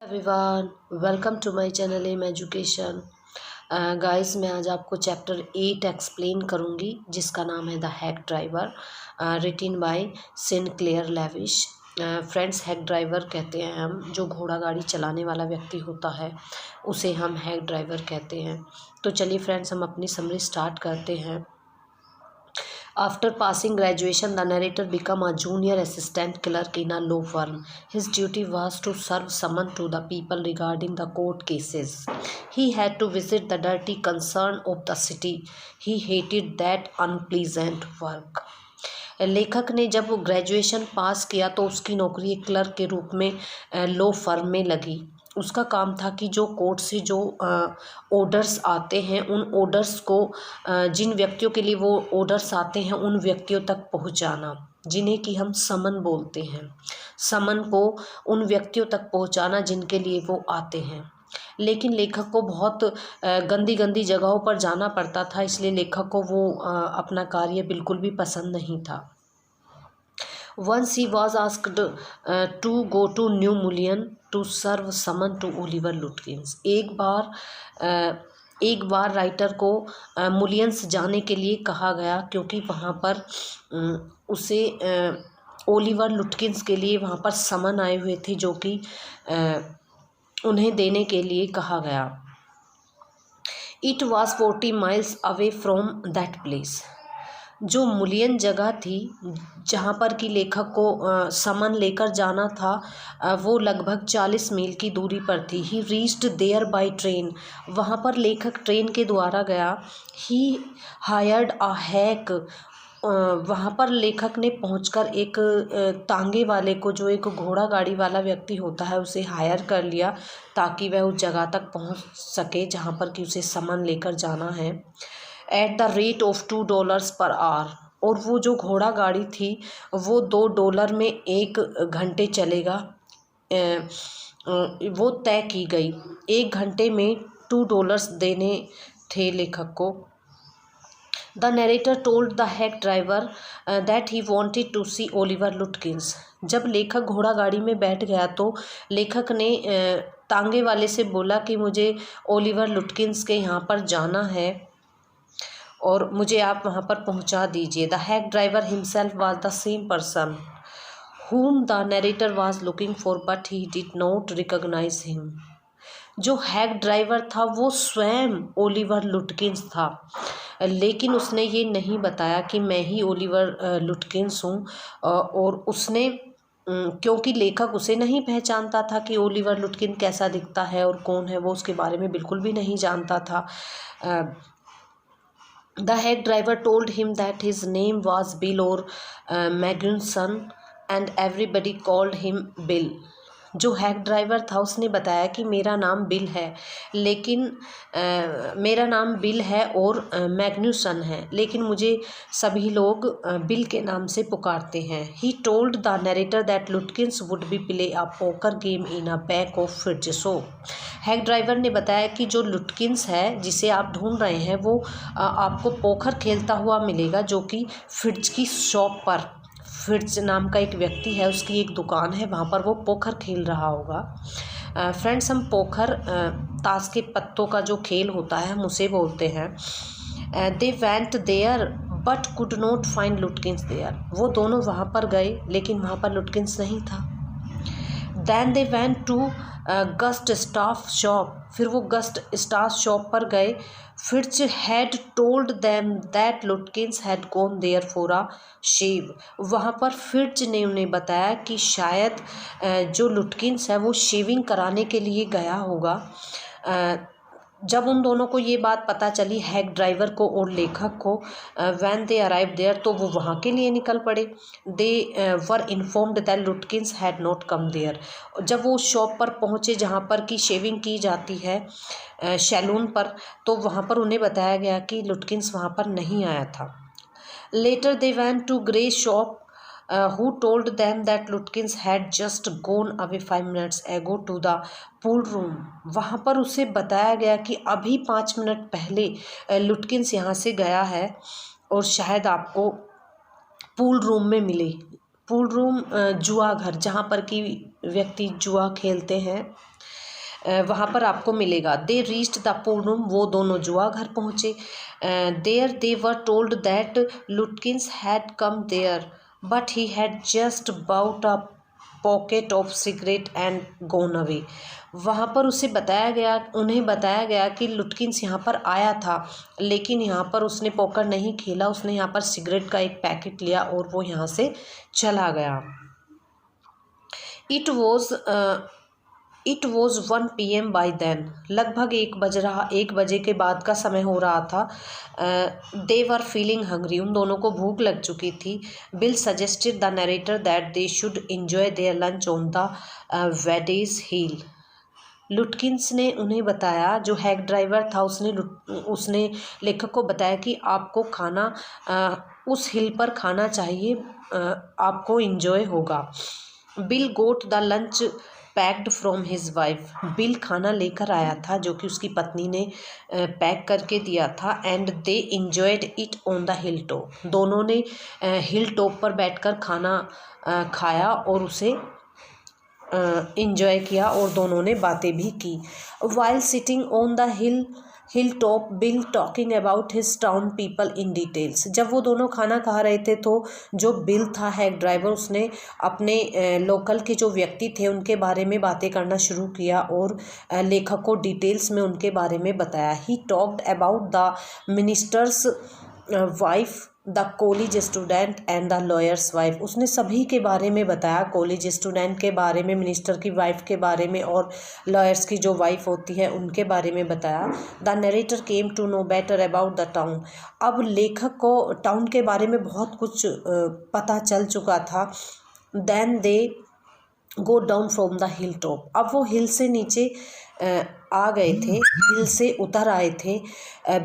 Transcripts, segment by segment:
Everyone, welcome to my channel M Education. Guys, मैं आज आपको चैप्टर 8 एक्सप्लेन करूंगी जिसका नाम है the hack driver, written by Sinclair Lewis. Friends, hack driver कहते हैं हम जो घोड़ा गाड़ी चलाने वाला व्यक्ति होता है उसे हम हैक ड्राइवर कहते हैं। तो चलिए फ्रेंड्स, हम अपनी समरी स्टार्ट करते हैं। After passing graduation, the narrator became a junior assistant clerk in a law firm. His duty was to serve summons to the people regarding the court cases. He had to visit the dirty concern of the city. He hated that unpleasant work. लेखक ने जब graduation pass किया तो उसकी नौकरी एक clerk के रूप में लॉ फर्म में लगी। उसका काम था कि जो कोर्ट से जो ऑर्डर्स आते हैं उन ऑर्डर्स को जिन व्यक्तियों के लिए वो ऑर्डर्स आते हैं उन व्यक्तियों तक पहुंचाना, जिन्हें कि हम समन बोलते हैं। समन को उन व्यक्तियों तक पहुंचाना जिनके लिए वो आते हैं। लेकिन लेखक को बहुत गंदी गंदी जगहों पर जाना पड़ता था, इसलिए लेखक को वो अपना कार्य बिल्कुल भी पसंद नहीं था। Once he was asked to go to New Mullion to serve summon to Oliver Lutkins. एक बार राइटर को मुलियंस जाने के लिए कहा गया क्योंकि वहाँ पर उसे ओलिवर लुटकिंस के लिए वहाँ पर समन आए हुए थे जो कि उन्हें देने के लिए कहा गया। It was 40 miles away from that place. जो मुलियन जगह थी जहाँ पर कि लेखक को समन लेकर जाना था वो लगभग 40 मील की दूरी पर थी। He reached there by train. वहाँ पर लेखक ट्रेन के द्वारा गया। He hired a hack. वहाँ पर लेखक ने पहुंचकर एक तांगे वाले को, जो एक घोड़ा गाड़ी वाला व्यक्ति होता है, उसे हायर कर लिया ताकि वह उस जगह तक पहुंच सके जहाँ पर कि उसे समन लेकर जाना है। At the rate of $2 per hour. और वो जो घोड़ा गाड़ी थी वो $2 में 1 घंटे चलेगा, वो तय की गई। 1 घंटे में $2 देने थे लेखक को। The narrator told the hack driver that he wanted to see Oliver Lutkins. जब लेखक घोड़ा गाड़ी में बैठ गया तो लेखक ने तांगे वाले से बोला कि मुझे ओलिवर लुटकिंस के यहाँ पर जाना है और मुझे आप वहाँ पर पहुँचा दीजिए। The hack driver himself was the same person whom the narrator was looking for but he did not recognise him. जो हैक ड्राइवर था वो स्वयं ओलिवर लुटकिंस था, लेकिन उसने ये नहीं बताया कि मैं ही ओलिवर लुटकिंस हूँ। और उसने क्योंकि लेखक उसे नहीं पहचानता था कि ओलिवर लुटकिन कैसा दिखता है और कौन है, वो उसके बारे में बिल्कुल भी नहीं जानता था। The hack driver told him that his name was Bill or Magnuson and everybody called him Bill. जो हैक ड्राइवर था उसने बताया कि मेरा नाम बिल है, लेकिन मेरा नाम बिल है और मैग्न्यूसन है, लेकिन मुझे सभी लोग बिल के नाम से पुकारते हैं। He told the narrator that Lutkins would be play a poker game in a back of fridge show. Hack driver ने बताया कि जो लुटकिंस है जिसे आप ढूंढ रहे हैं वो आपको पोकर खेलता हुआ मिलेगा, जो कि फ्रिज की शॉप पर, फ्रिज नाम का एक व्यक्ति है, उसकी एक दुकान है, वहाँ पर वो पोकर खेल रहा होगा। फ्रेंड्स, हम पोकर ताश के पत्तों का जो खेल होता है हम उसे बोलते हैं। They went there but could not find Lutkins there. वो दोनों वहाँ पर गए लेकिन वहाँ पर लुटकिंस नहीं था। Then they went to Gustaf shop. फिर वो गस्ट स्टाफ शॉप पर गए। Fitz had told them that Lutkins had gone there for a shave. वहाँ पर फिट्ज ने उन्हें बताया कि शायद जो लुटकिंस है वो शेविंग कराने के लिए गया होगा। जब उन दोनों को ये बात पता चली, हैक ड्राइवर को और लेखक को, व्हेन दे अराइव देयर, तो वो वहाँ के लिए निकल पड़े। They were informed that Lutkins had not come there. जब वो शॉप पर पहुँचे जहाँ पर कि शेविंग की जाती है, सैलून पर, तो वहाँ पर उन्हें बताया गया कि लुटकिंस वहाँ पर नहीं आया था। Later they went to grey shop who told them that Lutkins had just gone away 5 minutes ago to the pool room. वहाँ पर उसे बताया गया कि अभी 5 मिनट पहले लुटकिंस यहाँ से गया है और शायद आपको पूल रूम में मिले। पूल रूम जुआ घर, जहाँ पर कि व्यक्ति जुआ खेलते हैं। वहाँ पर आपको मिलेगा। They reached the pool room, वो दोनों जुआ घर पहुँचे। There they were told that Lutkins had come there but he had just bought a pocket of cigarette and gone away. वहाँ पर उन्हें बताया गया कि लुटकिंस यहाँ पर आया था, लेकिन यहाँ पर उसने पोकर नहीं खेला, उसने यहाँ पर सिगरेट का एक पैकेट लिया और वो यहाँ से चला गया। It was 1 PM by then, लगभग 1 बजे के बाद का समय हो रहा था। दे वर फीलिंग हंग्री, उन दोनों को भूख लग चुकी थी। Bill suggested the narrator that they should enjoy their lunch on the Wedges hill. Lutkins ने उन्हें बताया, जो हैक ड्राइवर था उसने लेखक को बताया कि आपको खाना उस हिल पर खाना चाहिए, आपको इंजॉय होगा। Bill goat the lunch packed from his wife, bill खाना लेकर आया था जो कि उसकी पत्नी ने पैक करके दिया था। And they enjoyed it on the hill top, दोनों ने हिल टॉप पर बैठकर खाना खाया और उसे इंजॉय किया और दोनों ने बातें भी की। While sitting on the hill top bill talking about his town people in details, जब वो दोनों खाना खा रहे थे तो जो बिल था हैक ड्राइवर, उसने अपने लोकल के जो व्यक्ति थे उनके बारे में बातें करना शुरू किया और लेखक को डिटेल्स में उनके बारे में बताया। He talked about the ministers wife, the college student and the lawyers wife, उसने सभी के बारे में बताया, कॉलेज स्टूडेंट के बारे में, मिनिस्टर की वाइफ के बारे में और लॉयर्स की जो वाइफ होती है उनके बारे में बताया। The narrator came to know better about the town, अब लेखक को टाउन के बारे में बहुत कुछ पता चल चुका था। Then they go down from the hill top, अब वो हिल से नीचे आ गए थे, हिल से उतर आए थे।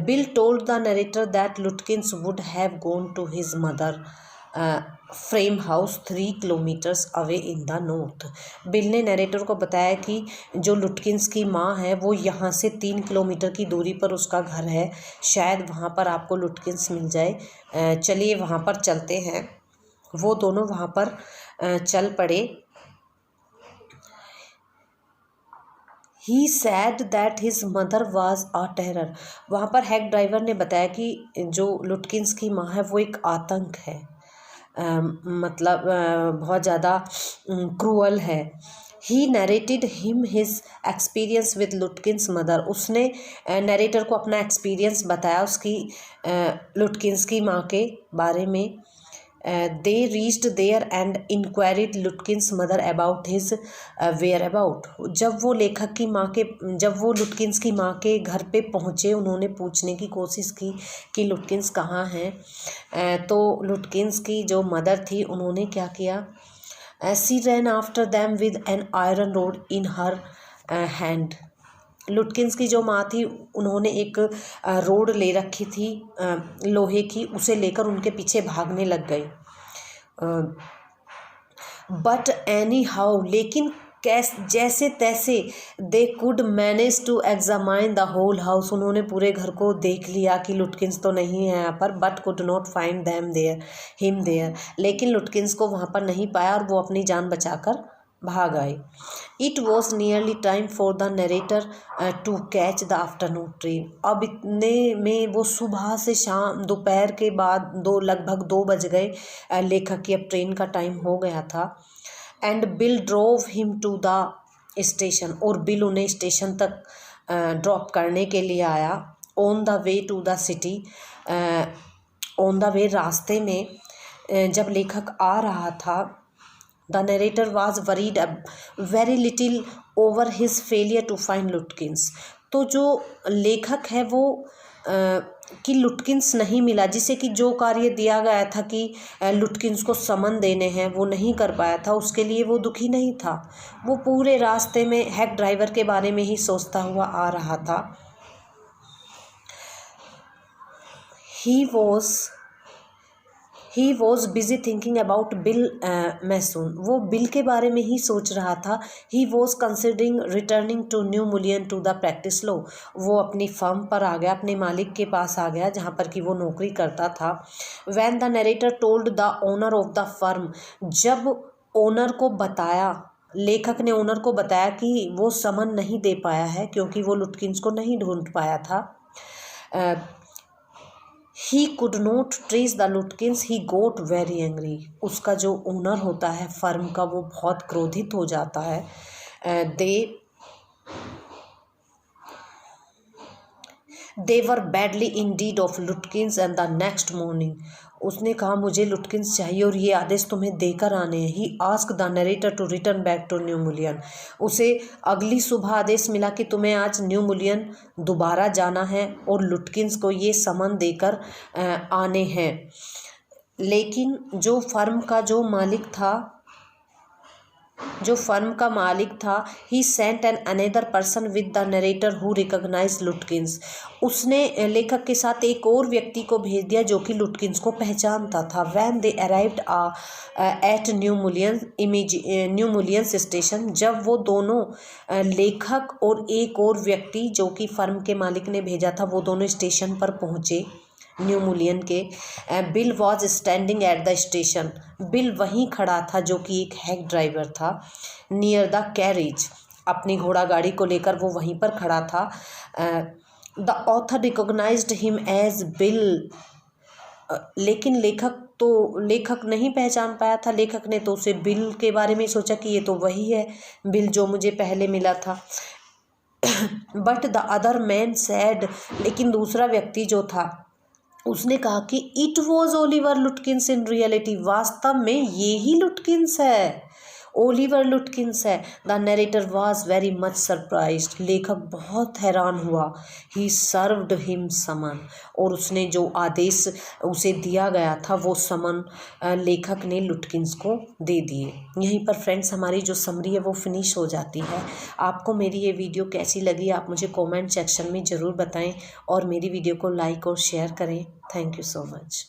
Bill told the narrator that Lutkins would have gone to his mother farm house 3 kilometres away in the north. Bill ने नरेटर को बताया कि जो लुटकिंस की माँ है वो यहाँ से 3 किलोमीटर की दूरी पर उसका घर है, शायद वहाँ पर आपको लुटकिंस मिल जाए, चलिए वहाँ पर चलते हैं। वो दोनों वहाँ पर चल पड़े। He said that his mother was a terror, वहाँ पर हैक ड्राइवर ने बताया कि जो लुटकिंस की माँ है वो एक आतंक है, मतलब बहुत ज़्यादा क्रूअल है। ही narrated him his experience with लुटकिंस mother, उसने नरेटर को अपना एक्सपीरियंस बताया उसकी लुटकिंस की माँ के बारे में। They reached there and enquired Lutkins mother about his whereabouts, जब वो लुटकिंस की माँ के घर पे पहुँचे उन्होंने पूछने की कोशिश की कि लुटकिंस कहाँ हैं। तो लुटकिंस की जो मदर थी उन्होंने क्या किया, she rain after them with an iron rod in her hand, लुटकिंस की जो माँ थी उन्होंने एक रोड ले रखी थी लोहे की, उसे लेकर उनके पीछे भागने लग गई। बट एनी हाउ, लेकिन जैसे तैसे they could manage to examine the whole house, उन्होंने पूरे घर को देख लिया कि लुटकिंस तो नहीं है यहाँ पर। But could not find him there, लेकिन लुटकिंस को वहाँ पर नहीं पाया और वो अपनी जान बचाकर भाग आए। It was nearly time for the narrator to catch the afternoon train, अब इतने में वो सुबह से शाम दोपहर के बाद लगभग 2 बज गए, लेखक की अब ट्रेन का टाइम हो गया था। And Bill drove him to the station, और बिल उन्हें स्टेशन तक ड्रॉप करने के लिए आया। On the way to the city, on the way रास्ते में जब लेखक आ रहा था, the narrator was worried very little over his failure to find Lutkins, तो जो लेखक है वो कि लुटकिंस नहीं मिला, जिसे कि जो कार्य दिया गया था कि लुटकिंस को समन देने हैं वो नहीं कर पाया था, उसके लिए वो दुखी नहीं था। वो पूरे रास्ते में हैक ड्राइवर के बारे में ही सोचता हुआ आ रहा था। He was busy thinking about Bill Magnuson, वो बिल के बारे में ही सोच रहा था। He was considering returning to New Mullion to the practice law, वो अपनी फर्म पर आ गया, अपने मालिक के पास आ गया जहाँ पर कि वो नौकरी करता था। When the narrator told the owner of the firm, जब ओनर को बताया लेखक ने ओनर को बताया कि वो समन नहीं दे पाया है क्योंकि वो लुटकिंस को नहीं ढूंढ पाया था। He could not trace the Lutkins, he got very angry. उसका जो ओनर होता है फर्म का, वो बहुत क्रोधित हो जाता है। They were badly in need of Lutkins and the next morning. उसने कहा मुझे लुटकिंस चाहिए और ये आदेश तुम्हें देकर आने हैं। He ask the narrator to return back to New Mullion. उसे अगली सुबह आदेश मिला कि तुम्हें आज न्यू मुलियन दोबारा जाना है और लुटकिंस को ये समन देकर आने हैं। लेकिन जो फर्म का मालिक था he sent an another person with the narrator who recognize Lutkins. उसने लेखक के साथ एक और व्यक्ति को भेज दिया जो कि लुटकिंस को पहचानता था। When they arrived at New Mullion's station, जब वो दोनों लेखक और एक और व्यक्ति जो कि फर्म के मालिक ने भेजा था, वो दोनों स्टेशन पर पहुंचे न्यू मुलियन के। Bill was standing at the station. Bill वहीं खड़ा था जो कि एक हैक ड्राइवर था। नियर द कैरेज, अपनी घोड़ा गाड़ी को लेकर वो वहीं पर खड़ा था। The author recognised him as Bill. लेकिन लेखक नहीं पहचान पाया था। लेखक ने तो उसे बिल के बारे में सोचा कि ये तो वही है बिल जो मुझे पहले मिला था। But the other man sad, लेकिन दूसरा व्यक्ति जो था उसने कहा कि it was Oliver लुटकिंस in reality. वास्तव में ये ही लुटकिंस है, ओलिवर लुटकिंस है। The narrator was very much surprised. लेखक बहुत हैरान हुआ। ही सर्व्ड हिम समन, और उसने जो आदेश उसे दिया गया था वो समन लेखक ने लुटकिंस को दे दिए। यहीं पर फ्रेंड्स हमारी जो समरी है वो फिनिश हो जाती है। आपको मेरी ये वीडियो कैसी लगी आप मुझे कमेंट सेक्शन में ज़रूर बताएं और मेरी वीडियो को लाइक और शेयर करें। Thank you so much.